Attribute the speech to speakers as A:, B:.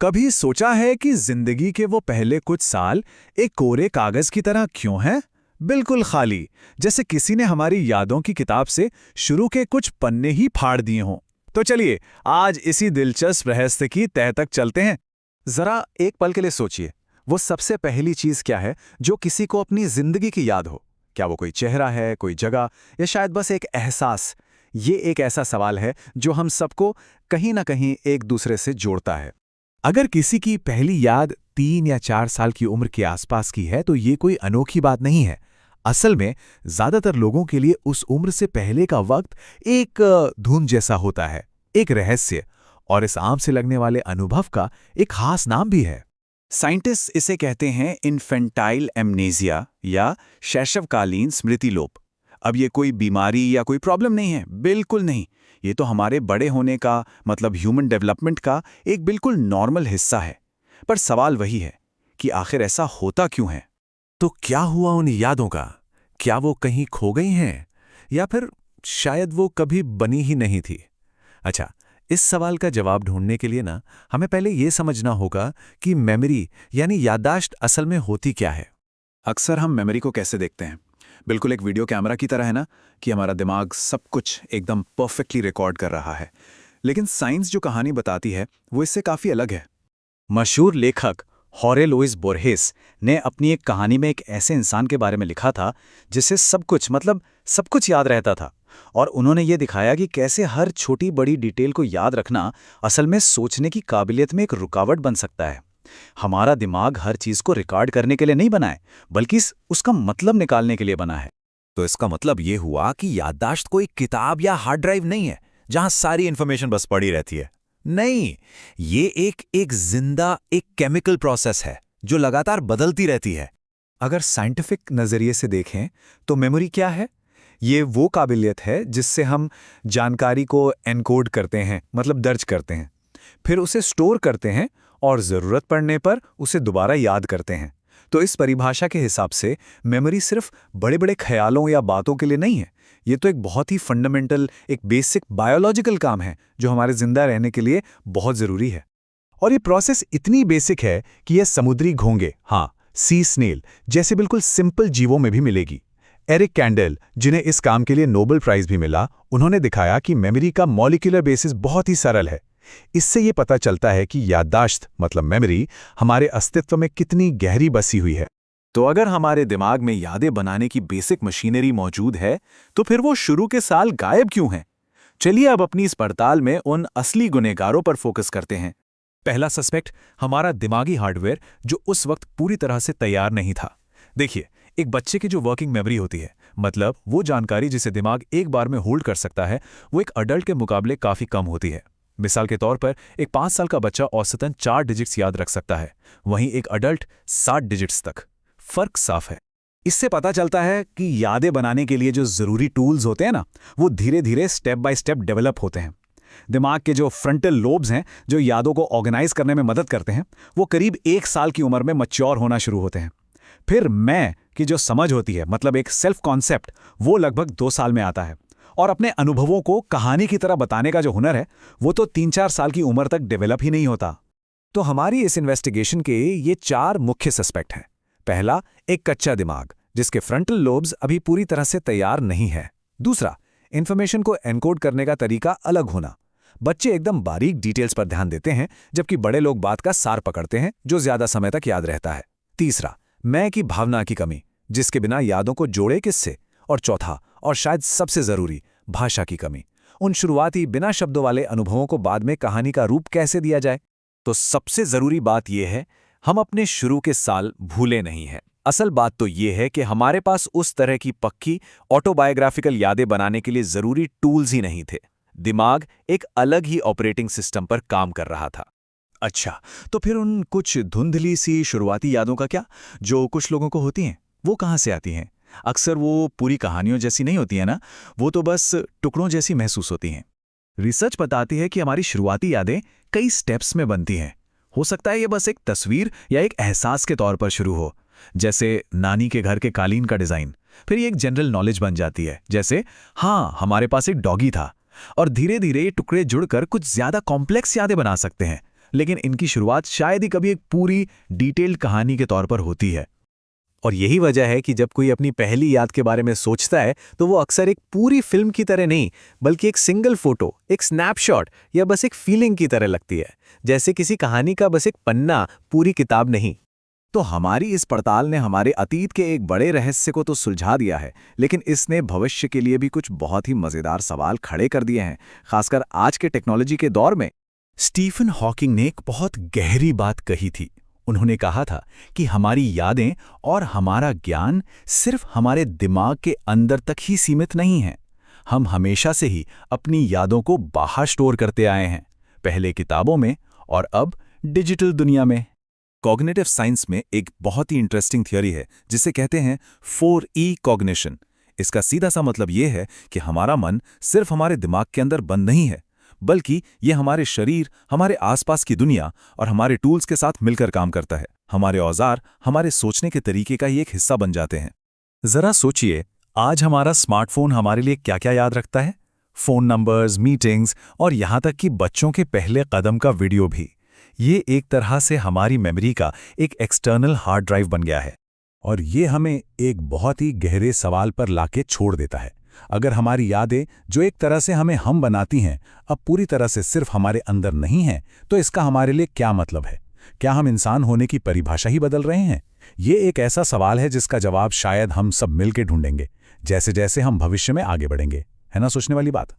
A: कभी सोचा है कि जिंदगी के वो पहले कुछ साल एक कोरे कागज की तरह क्यों हैं? बिल्कुल खाली, जैसे किसी ने हमारी यादों की किताब से शुरू के कुछ पन्ने ही फाड़ दिए हों। तो चलिए आज इसी दिलचस्प रहस्य की तह तक चलते हैं।
B: जरा एक पल के लिए सोचिए, वो सबसे पहली चीज क्या है जो किसी को अपनी जिंदगी की याद हो? क्या वो कोई चेहरा है, कोई जगह, या शायद बस एक एहसास? ये एक ऐसा सवाल है जो हम सबको कहीं ना कहीं एक दूसरे से जोड़ता है।
C: अगर किसी की पहली याद 3 या 4 साल की उम्र के आसपास की है तो ये कोई अनोखी बात नहीं है। असल में ज्यादातर लोगों के लिए उस उम्र से पहले का वक्त एक धुन जैसा होता है, एक रहस्य, और इस आम से लगने वाले अनुभव का एक खास नाम भी है।
B: साइंटिस्ट इसे कहते हैं इन्फेंटाइल एमनेसिया या शैशवकालीन स्मृति लोप। अब ये कोई बीमारी या कोई प्रॉब्लम नहीं है, बिल्कुल नहीं। ये तो हमारे बड़े होने का मतलब ह्यूमन डेवलपमेंट का एक बिल्कुल नॉर्मल हिस्सा है। पर सवाल वही है कि आखिर ऐसा होता क्यों है?
C: तो क्या हुआ उन यादों का? क्या वो कहीं खो गई हैं? या फिर शायद वो कभी बनी ही नहीं थी? अच्छा, इस सवाल का जवाब ढूंढने के लिए ना हमें पहले ये समझना होगा कि मेमोरी यानी याददाश्त असल में होती क्या है।
B: अक्सर हम मेमोरी को कैसे देखते हैं? बिल्कुल एक वीडियो कैमरा की तरह है ना, कि हमारा दिमाग सब कुछ एकदम परफेक्टली रिकॉर्ड कर रहा है। लेकिन साइंस जो कहानी बताती है वो इससे काफ़ी अलग है। मशहूर लेखक हॉरे लुइस बोर्हेस ने अपनी एक कहानी में एक ऐसे इंसान के बारे में लिखा था जिसे सब कुछ याद रहता था। और उन्होंने ये दिखाया कि कैसे हर छोटी बड़ी डिटेल को याद रखना असल में सोचने की काबिलियत में एक रुकावट बन सकता है। हमारा दिमाग हर चीज को रिकॉर्ड करने के लिए नहीं बना है, बल्कि उसका मतलब निकालने के लिए बना है।
C: तो इसका मतलब ये हुआ कि याददाश्त कोई किताब या हार्ड ड्राइव नहीं है जहां सारी इंफॉर्मेशन बस पड़ी रहती है। नहीं, ये एक जिंदा एक केमिकल प्रोसेस है जो लगातार बदलती रहती है।
B: अगर साइंटिफिक नजरिए से देखें तो मेमोरी क्या है? ये वो काबिलियत है जिससे हम जानकारी को एनकोड करते हैं, मतलब दर्ज करते हैं, फिर उसे स्टोर करते हैं और ज़रूरत पड़ने पर उसे दोबारा याद करते हैं। तो इस परिभाषा के हिसाब से मेमोरी सिर्फ बड़े बड़े ख्यालों या बातों के लिए नहीं है। ये तो एक बहुत ही फंडामेंटल, एक बेसिक बायोलॉजिकल काम है जो हमारे जिंदा रहने के लिए बहुत ज़रूरी है।
C: और ये प्रोसेस इतनी बेसिक है कि यह समुद्री घोंगे, हाँ, सी स्नेल जैसे बिल्कुल सिंपल जीवों में भी मिलेगी। एरिक कैंडल, जिन्हें इस काम के लिए नोबेल प्राइज भी मिला, उन्होंने दिखाया कि मेमोरी का मॉलिक्यूलर बेसिस बहुत ही सरल है। इससे ये पता चलता है कि याददाश्त मतलब मेमोरी हमारे अस्तित्व में कितनी गहरी बसी हुई है।
B: तो अगर हमारे दिमाग में यादें बनाने की बेसिक मशीनरी मौजूद है, तो फिर वो शुरू के साल गायब क्यों हैं? चलिए अब अपनी इस पड़ताल में उन असली गुनहगारों पर फोकस करते हैं।
C: पहला सस्पेक्ट, हमारा दिमागी हार्डवेयर जो उस वक्त पूरी तरह से तैयार नहीं था। देखिए, एक बच्चे की जो वर्किंग मेमोरी होती है, मतलब वो जानकारी जिसे दिमाग एक बार में होल्ड कर सकता है, वो एक अडल्ट के मुकाबले काफ़ी कम होती है। मिसाल के तौर पर एक 5 साल का बच्चा औसतन 4 डिजिट्स याद रख सकता है, वहीं एक अडल्ट 60 डिजिट्स तक। फर्क साफ है।
B: इससे पता चलता है कि यादें बनाने के लिए जो ज़रूरी टूल्स होते हैं ना, वो धीरे धीरे स्टेप बाय स्टेप डेवलप होते हैं। दिमाग के जो फ्रंटल लोब्स हैं, जो यादों को ऑर्गेनाइज करने में मदद करते हैं, वो करीब 1 साल की उम्र में मैच्योर होना शुरू होते हैं। फिर मैं की जो समझ होती है, मतलब एक सेल्फ कॉन्सेप्ट, वो लगभग 2 साल में आता है। और अपने अनुभवों को कहानी की तरह बताने का जो हुनर है, वो तो 3-4 साल की उम्र तक डेवलप ही नहीं होता। तो हमारी इस इन्वेस्टिगेशन के ये 4 मुख्य सस्पेक्ट हैं। पहला, एक कच्चा दिमाग जिसके फ्रंटल लोब्स अभी पूरी तरह से तैयार नहीं है। दूसरा, इंफॉर्मेशन को एनकोड करने का तरीका अलग होना। बच्चे एकदम बारीक डिटेल्स पर ध्यान देते हैं, जबकि बड़े लोग बात का सार पकड़ते हैं जो ज्यादा समय तक याद रहता है। तीसरा, मैं की भावना की कमी, जिसके बिना यादों को जोड़े किससे। और चौथा, और शायद सबसे जरूरी, भाषा की कमी। उन शुरुआती बिना शब्दों वाले अनुभवों को बाद में कहानी का रूप कैसे दिया जाए। तो सबसे जरूरी बात यह है, हम अपने शुरू के साल भूले नहीं हैं। असल बात तो यह है कि हमारे पास उस तरह की पक्की ऑटोबायोग्राफिकल यादें बनाने के लिए जरूरी टूल्स ही नहीं थे। दिमाग एक अलग ही ऑपरेटिंग सिस्टम पर काम कर रहा था। अच्छा, तो फिर उन कुछ धुंधली सी शुरुआती यादों का क्या, जो कुछ लोगों को होती हैं, वो कहाँ से आती हैं? अक्सर वो पूरी कहानियों जैसी नहीं होती है ना, वो तो बस टुकड़ों जैसी महसूस होती हैं। रिसर्च बताती है कि हमारी शुरुआती यादें कई स्टेप्स में बनती हैं। हो सकता है ये बस एक तस्वीर या एक एहसास के तौर पर शुरू हो, जैसे नानी के घर के कालीन का डिजाइन। फिर ये एक जनरल नॉलेज बन जाती है, जैसे हाँ, हमारे पास एक डॉगी था। और धीरे धीरे ये टुकड़े जुड़कर कुछ ज्यादा कॉम्प्लेक्स यादें बना सकते हैं।
A: लेकिन इनकी शुरुआत शायद ही कभी एक पूरी डिटेल्ड कहानी के तौर पर होती है।
C: और यही वजह है कि जब कोई अपनी पहली याद के बारे में सोचता है तो वो अक्सर एक पूरी फिल्म की तरह नहीं, बल्कि एक सिंगल फोटो, एक स्नैपशॉट या बस एक फीलिंग की तरह लगती है, जैसे किसी कहानी का बस एक पन्ना, पूरी किताब नहीं।
A: तो हमारी इस पड़ताल ने हमारे अतीत के एक बड़े रहस्य को तो सुलझा दिया है, लेकिन इसने भविष्य के लिए भी कुछ बहुत ही मजेदार सवाल खड़े कर दिए हैं, खासकर आज के टेक्नोलॉजी के दौर में।
B: स्टीफन हॉकिंग ने एक बहुत गहरी बात कही थी। उन्होंने कहा था कि हमारी यादें और हमारा ज्ञान सिर्फ हमारे दिमाग के अंदर तक ही सीमित नहीं हैं। हम हमेशा से ही अपनी यादों को बाहर स्टोर करते आए हैं, पहले किताबों में और अब डिजिटल दुनिया में।
C: कॉग्निटिव साइंस में एक बहुत ही इंटरेस्टिंग थियरी है जिसे कहते हैं 4E कॉग्निशन। इसका सीधा सा मतलब ये है कि हमारा मन सिर्फ हमारे दिमाग के अंदर बंद नहीं है, बल्कि ये हमारे शरीर, हमारे आसपास की दुनिया और हमारे टूल्स के साथ मिलकर काम करता है। हमारे औजार हमारे सोचने के तरीके का ही एक हिस्सा बन जाते हैं। जरा सोचिए, आज हमारा स्मार्टफोन हमारे लिए क्या क्या याद रखता है? फोन नंबर्स, मीटिंग्स और यहाँ तक कि बच्चों के पहले कदम का वीडियो भी। ये एक तरह से हमारी मेमोरी का एक एक्सटर्नल हार्ड ड्राइव बन गया है।
B: और ये हमें एक बहुत ही गहरे सवाल पर लाके छोड़ देता है। अगर हमारी यादें, जो एक तरह से हमें हम बनाती हैं, अब पूरी तरह से सिर्फ हमारे अंदर नहीं हैं, तो इसका हमारे लिए क्या मतलब है? क्या हम इंसान होने की परिभाषा ही बदल रहे हैं? ये एक ऐसा सवाल है जिसका जवाब शायद हम सब मिलकर ढूंढेंगे, जैसे जैसे हम भविष्य में आगे बढ़ेंगे। है ना सोचने वाली बात?